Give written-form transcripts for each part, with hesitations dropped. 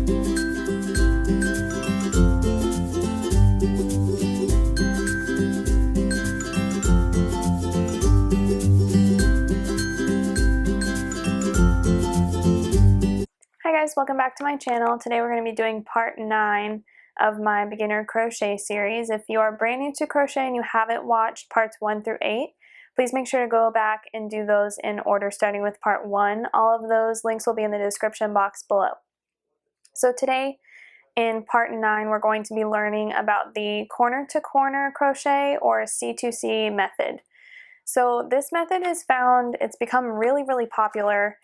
Hi guys, welcome back to my channel. Today we're going to be doing part 9 of my beginner crochet series. If you are brand new to crochet and you haven't watched parts 1 through 8, please make sure to go back and do those in order, starting with part 1. All of those links will be in the description box below. So today in part 9 we're going to be learning about the corner to corner crochet, or C2C method. So this method it's become really popular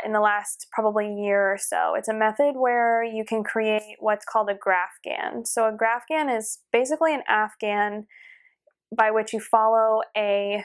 in the last probably year or so. It's a method where you can create what's called a graphgan. So a graphgan is basically an afghan by which you follow a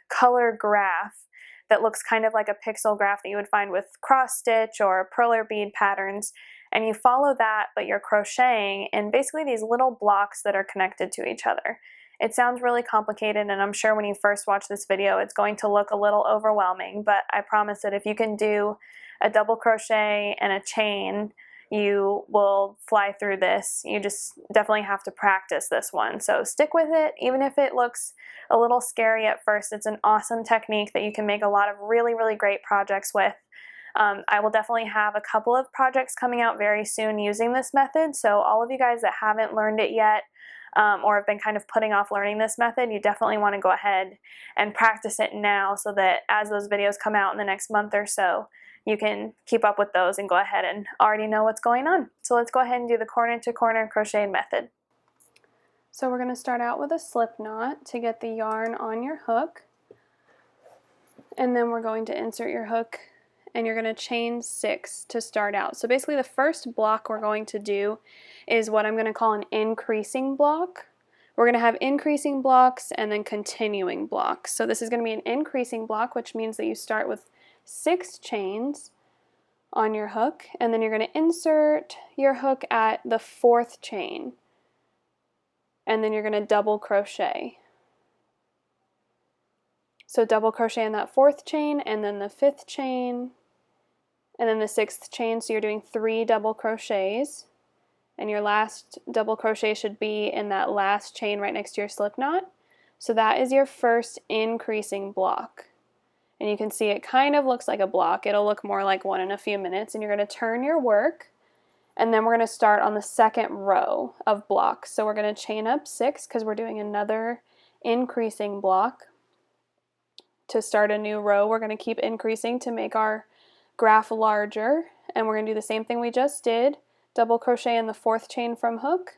color graph that looks kind of like a pixel graph that you would find with cross stitch or perler bead patterns, and you follow that, but you're crocheting in basically these little blocks that are connected to each other. It sounds really complicated, and I'm sure when you first watch this video it's going to look a little overwhelming, but I promise that if you can do a double crochet and a chain, you will fly through this. You just definitely have to practice this one. So stick with it, even if it looks a little scary at first. It's an awesome technique that you can make a lot of really great projects with. I will definitely have a couple of projects coming out very soon using this method, so all of you guys that haven't learned it yet, or have been kind of putting off learning this method, you definitely want to go ahead and practice it now so that as those videos come out in the next month or so, you can keep up with those and go ahead and already know what's going on. So let's go ahead and do the corner to corner crochet method. So we're going to start out with a slip knot to get the yarn on your hook, and then we're going to insert your hook and you're going to chain 6 to start out. So basically the first block we're going to do is what I'm going to call an increasing block. We're going to have increasing blocks and then continuing blocks. So this is going to be an increasing block, which means that you start with 6 chains on your hook, and then you're going to insert your hook at the 4th chain, and then you're going to double crochet. So double crochet in that 4th chain, and then the 5th chain, and then the 6th chain. So you're doing 3 double crochets, and your last double crochet should be in that last chain right next to your slip knot. So that is your first increasing block, and you can see it kind of looks like a block. It'll look more like one in a few minutes, and you're going to turn your work, and then we're going to start on the 2nd row of blocks. So we're going to chain up 6 because we're doing another increasing block. To start a new row, we're going to keep increasing to make our graph larger, and we're going to do the same thing we just did. Double crochet in the 4th chain from hook,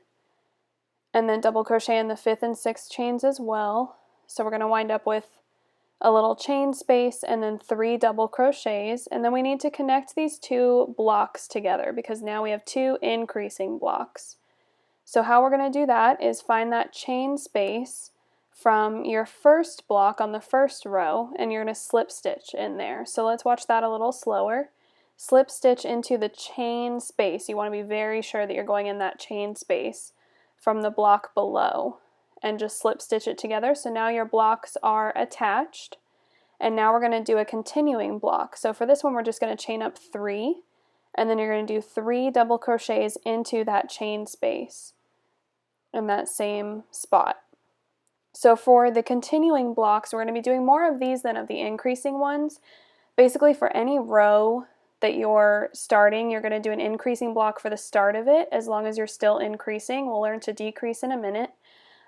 and then double crochet in the 5th and 6th chains as well. So we're going to wind up with a little chain space and then 3 double crochets, and then we need to connect these 2 blocks together because now we have 2 increasing blocks. So how we're going to do that is find that chain space from your first block on the first row, and you're going to slip stitch in there. So let's watch that a little slower. Slip stitch into the chain space. You want to be very sure that you're going in that chain space from the block below, and just slip stitch it together. So now your blocks are attached, and now we're going to do a continuing block. So for this one we're just going to chain up 3, and then you're going to do 3 double crochets into that chain space in that same spot. So for the continuing blocks, we're going to be doing more of these than of the increasing ones. Basically for any row that you're starting, you're going to do an increasing block for the start of it as long as you're still increasing. We'll learn to decrease in a minute.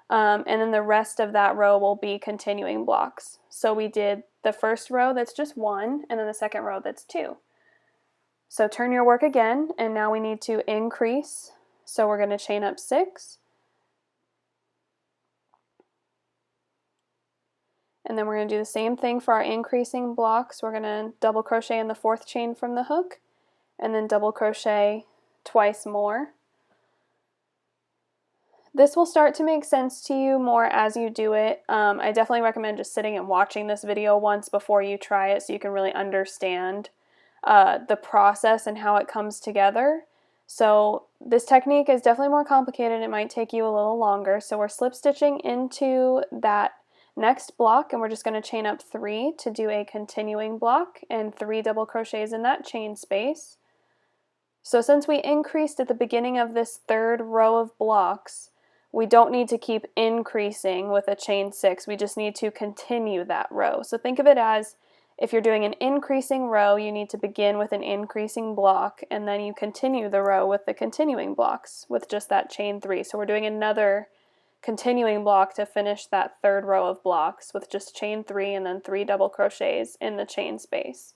And then the rest of that row will be continuing blocks. So we did the first row that's just 1, and then the second row that's 2. So turn your work again, and now we need to increase. So we're going to chain up 6. And then we're going to do the same thing for our increasing blocks. We're going to double crochet in the 4th chain from the hook, and then double crochet twice more. This will start to make sense to you more as you do it. I definitely recommend just sitting and watching this video once before you try it so you can really understand the process and how it comes together. So this technique is definitely more complicated. It might take you a little longer. So we're slip stitching into that next block, and we're just going to chain up 3 to do a continuing block and 3 double crochets in that chain space. So since we increased at the beginning of this third row of blocks, we don't need to keep increasing with a chain 6, we just need to continue that row. So think of it as if you're doing an increasing row, you need to begin with an increasing block, and then you continue the row with the continuing blocks with just that chain 3. So we're doing another continuing block to finish that third row of blocks with just chain 3 and then 3 double crochets in the chain space.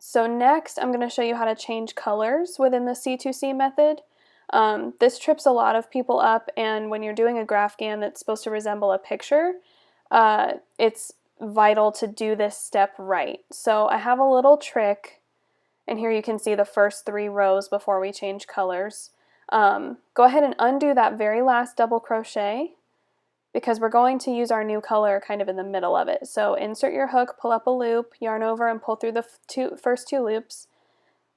So next I'm going to show you how to change colors within the C2C method. This trips a lot of people up, and when you're doing a graphgan that's supposed to resemble a picture, it's vital to do this step right. So I have a little trick, and here you can see the first 3 rows before we change colors. Go ahead and undo that very last double crochet, because we're going to use our new color kind of in the middle of it. So insert your hook, pull up a loop, yarn over, and pull through the first 2 loops.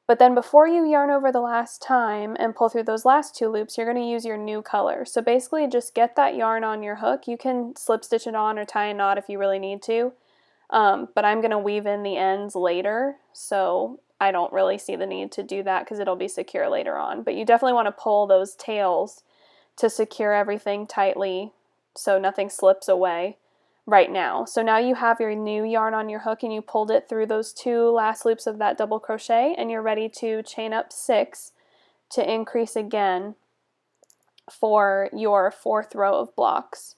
But then before you yarn over the last time and pull through those last 2 loops, you're going to use your new color. So basically just get that yarn on your hook. You can slip stitch it on or tie a knot if you really need to. But I'm going to weave in the ends later, so I don't really see the need to do that because it'll be secure later on. But you definitely want to pull those tails to secure everything tightly so nothing slips away right now. So now you have your new yarn on your hook and you pulled it through those 2 last loops of that double crochet, and you're ready to chain up 6 to increase again for your 4th row of blocks.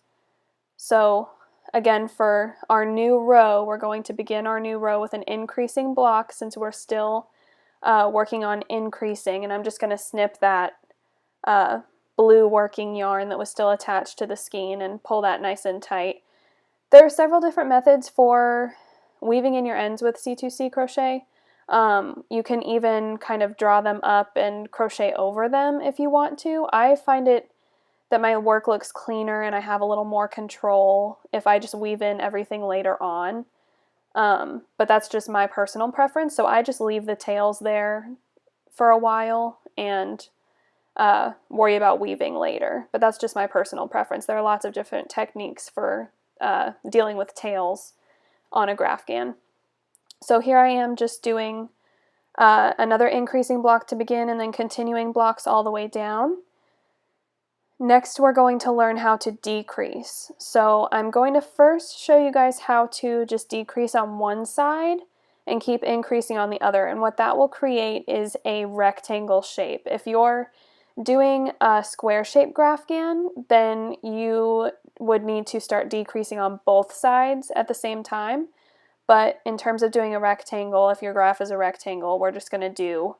So again, for our new row, we're going to begin our new row with an increasing block since we're still working on increasing, and I'm just going to snip that blue working yarn that was still attached to the skein and pull that nice and tight. There are several different methods for weaving in your ends with C2C crochet. You can even kind of draw them up and crochet over them if you want to. I find it that my work looks cleaner and I have a little more control if I just weave in everything later on. But that's just my personal preference, so I just leave the tails there for a while and worry about weaving later. But that's just my personal preference. There are lots of different techniques for dealing with tails on a graphgan. So here I am just doing another increasing block to begin and then continuing blocks all the way down. Next we're going to learn how to decrease. So I'm going to first show you guys how to just decrease on one side and keep increasing on the other, and what that will create is a rectangle shape. If you're doing a square shaped graphgan, then you would need to start decreasing on both sides at the same time. But in terms of doing a rectangle, if your graph is a rectangle, we're just going to do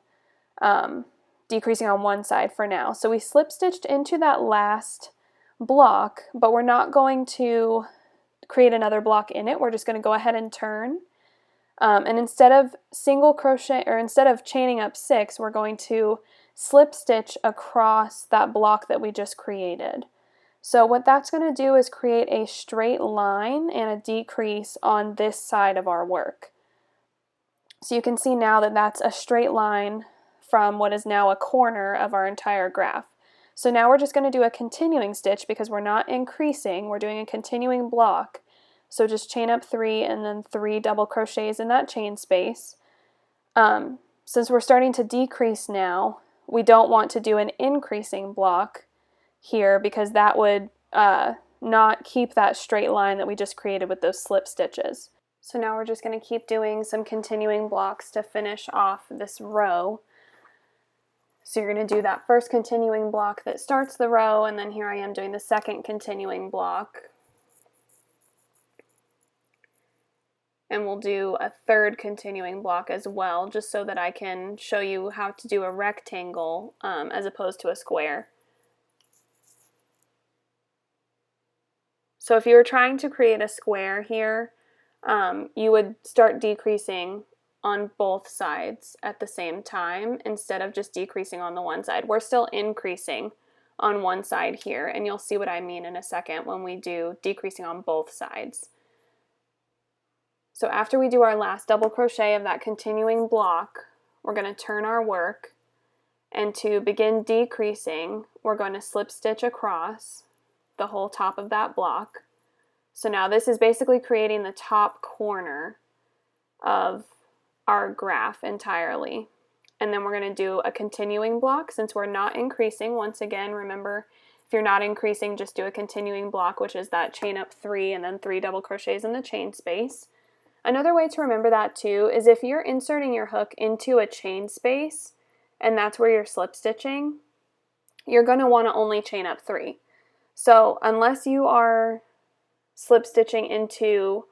decreasing on one side for now. So we slip stitched into that last block, but we're not going to create another block in it. We're just going to go ahead and turn. And instead of single crochet, or instead of chaining up 6, we're going to slip stitch across that block that we just created. So what that's going to do is create a straight line and a decrease on this side of our work. So you can see now that that's a straight line from what is now a corner of our entire graph. So now we're just going to do a continuing stitch because we're not increasing, we're doing a continuing block. So just chain up 3 and then 3 double crochets in that chain space. Since we're starting to decrease now, we don't want to do an increasing block here because that would not keep that straight line that we just created with those slip stitches. So now we're just going to keep doing some continuing blocks to finish off this row. So you're going to do that first continuing block that starts the row, and then here I am doing the second continuing block. And we'll do a third continuing block as well, just so that I can show you how to do a rectangle as opposed to a square. So if you were trying to create a square here, you would start decreasing on both sides at the same time instead of just decreasing on the one side. We're still increasing on one side here, and you'll see what I mean in a second when we do decreasing on both sides. So after we do our last double crochet of that continuing block, we're going to turn our work, and to begin decreasing, we're going to slip stitch across the whole top of that block. So now this is basically creating the top corner of our graph entirely. and then we're going to do a continuing block since we're not increasing. Once again, remember, if you're not increasing, just do a continuing block, which is that chain up 3 and then 3 double crochets in the chain space. Another way to remember that too is if you're inserting your hook into a chain space and that's where you're slip stitching, you're going to want to only chain up 3. So unless you are slip stitching into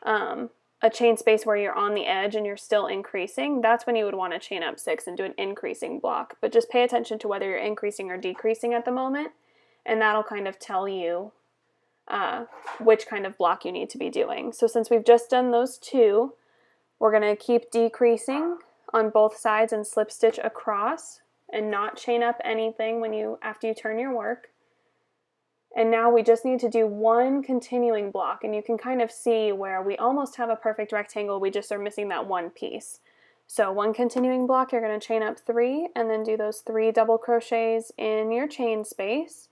a chain space where you're on the edge and you're still increasing, that's when you would want to chain up 6 and do an increasing block. But just pay attention to whether you're increasing or decreasing at the moment, and that'll kind of tell you which kind of block you need to be doing. So since we've just done those 2, we're going to keep decreasing on both sides and slip stitch across and not chain up anything after you turn your work. And now we just need to do 1 continuing block, and you can kind of see where we almost have a perfect rectangle, we just are missing that 1 piece. So 1 continuing block, you're going to chain up 3 and then do those 3 double crochets in your chain space.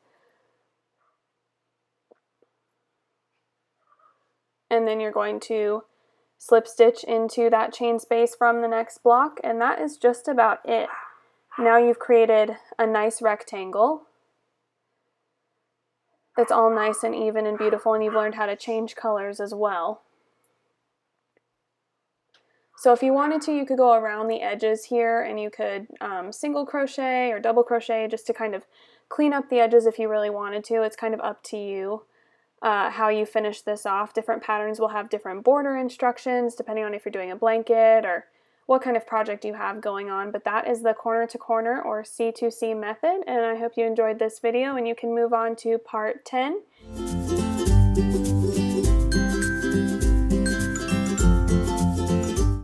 And then you're going to slip stitch into that chain space from the next block, and that is just about it. Now you've created a nice rectangle that's all nice and even and beautiful, and you've learned how to change colors as well. So if you wanted to, you could go around the edges here and you could single crochet or double crochet just to kind of clean up the edges if you really wanted to. It's kind of up to you how you finish this off. Different patterns will have different border instructions depending on if you're doing a blanket or what kind of project you have going on, but that is the corner to corner or C2C method, and I hope you enjoyed this video and you can move on to part 10.